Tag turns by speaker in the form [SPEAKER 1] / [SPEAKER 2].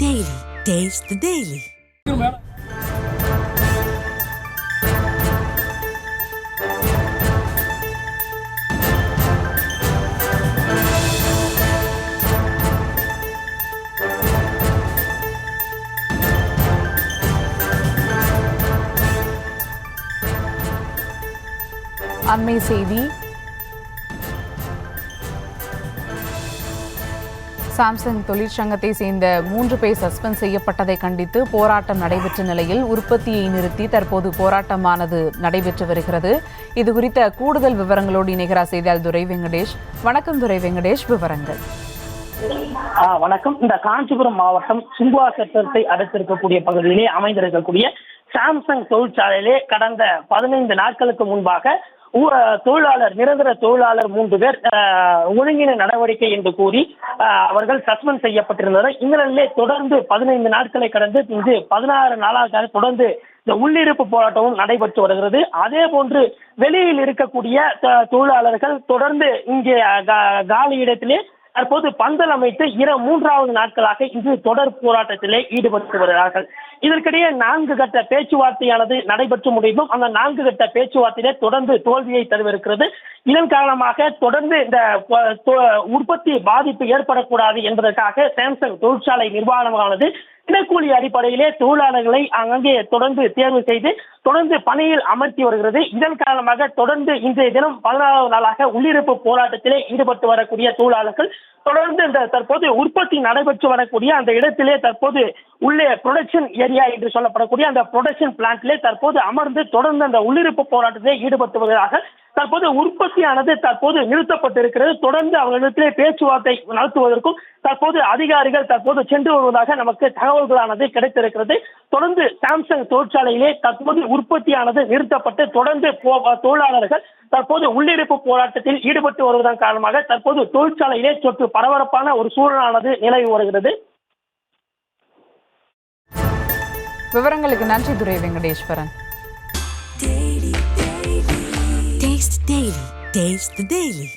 [SPEAKER 1] Daily. Taste the Daily.
[SPEAKER 2] அண்மை செய்தி. Samsung தொழிற்சங்கத்தை சேர்ந்த 3 பேர் சஸ்பெண்ட் செய்யப்பட்டதை கண்டித்து போராட்டம் நடைபெற்ற நிலையில் உற்பத்தியை நிறுத்தி தற்போது போராட்டமானது நடைபெற்று வருகிறது. இது குறித்த கூடுதல் விவரங்களோடு இணைகிறார் செய்தியாளர் துரை வெங்கடேஷ். வணக்கம் துரை வெங்கடேஷ், விவரங்கள்.
[SPEAKER 3] வணக்கம். இந்த காஞ்சிபுரம் மாவட்டம் சுங்குவா செக்டரை அடுத்திருக்கக்கூடிய பகுதியிலே அமைந்திருக்கக்கூடிய சாம்சங் தொழிற்சாலையிலே கடந்த 15 நாட்களுக்கு முன்பாக நிரந்தர தொழிலாளர் 3 பேர் ஒழுங்கின நடவடிக்கை என்று கூறி அவர்கள் சஸ்பெண்ட் செய்யப்பட்டிருந்தனர். இந்த நிலையிலே தொடர்ந்து 15 நாட்களை கடந்து இன்று 16 நாளாக தொடர்ந்து இந்த உள்ளிருப்பு போராட்டமும் நடைபெற்று வருகிறது. அதே போன்று வெளியில் இருக்கக்கூடிய தொழிலாளர்கள் தொடர்ந்து இங்கே காலி இடத்திலே தற்போது பந்தல் அமைத்து 3வது நாட்களாக இன்று தொடர் போராட்டத்திலே ஈடுபட்டு வருகிறார்கள். இதற்கிடையே 4 கட்ட பேச்சுவார்த்தையானது நடைபெற்று முடிந்தும் அந்த 4 கட்ட பேச்சுவார்த்தையிலே தொடர்ந்து தோல்வியை தருவிருக்கிறது. இதன் காரணமாக தொடர்ந்து இந்த உற்பத்தி பாதிப்பு ஏற்படக்கூடாது என்பதற்காக சாம்சங் தொழிற்சாலை நிர்வாகமானது தினக்கூலி அடிப்படையிலே தொழிலாளர்களை அங்கே தொடர்ந்து தேர்வு செய்து தொடர்ந்து பணியில் அமர்த்தி வருகிறது. இதன் காரணமாக தொடர்ந்து இன்றைய தினம் 16வது நாளாக உள்ளிருப்பு போராட்டத்திலே ஈடுபட்டு வரக்கூடிய தொழிலாளர்கள் தொடர்ந்து இந்த தற்போது உற்பத்தி நடைபெற்று வரக்கூடிய அந்த இடத்திலே தற்போது உள்ளே ப்ரொடக்ஷன் ஏரியா என்று சொல்லப்படக்கூடிய அந்த ப்ரொடக்ஷன் பிளான்ட்லே தற்போது அமர்ந்து தொடர்ந்து அந்த உள்ளிருப்பு போராட்டத்திலே ஈடுபட்டு வருவதாக தற்போது உற்பத்தியானது தற்போது நிறுத்தப்பட்டிருக்கிறது. தொடர்ந்து அவர்களிடத்திலே பேச்சுவார்த்தை நடத்துவதற்கும் தற்போது அதிகாரிகள் தற்போது சென்று வருவதாக நமக்கு தகவல்களானது கிடைத்திருக்கிறது. தொடர்ந்து சாம்சங் தொழிற்சாலையிலே தற்போது உற்பத்தியானது நிறுத்தப்பட்டு தொடர்ந்து தொழிலாளர்கள் தற்போது உள்ளிருப்பு போராட்டத்தில் ஈடுபட்டு வருவதன் காரணமாக தற்போது தொழிற்சாலையிலே சற்று பரபரப்பான ஒரு சூழலானது நிலவி வருகிறது.
[SPEAKER 2] விவரங்களுக்கு நன்றி துரை வெங்கடேஸ்வரன்.
[SPEAKER 1] Taste the Daily.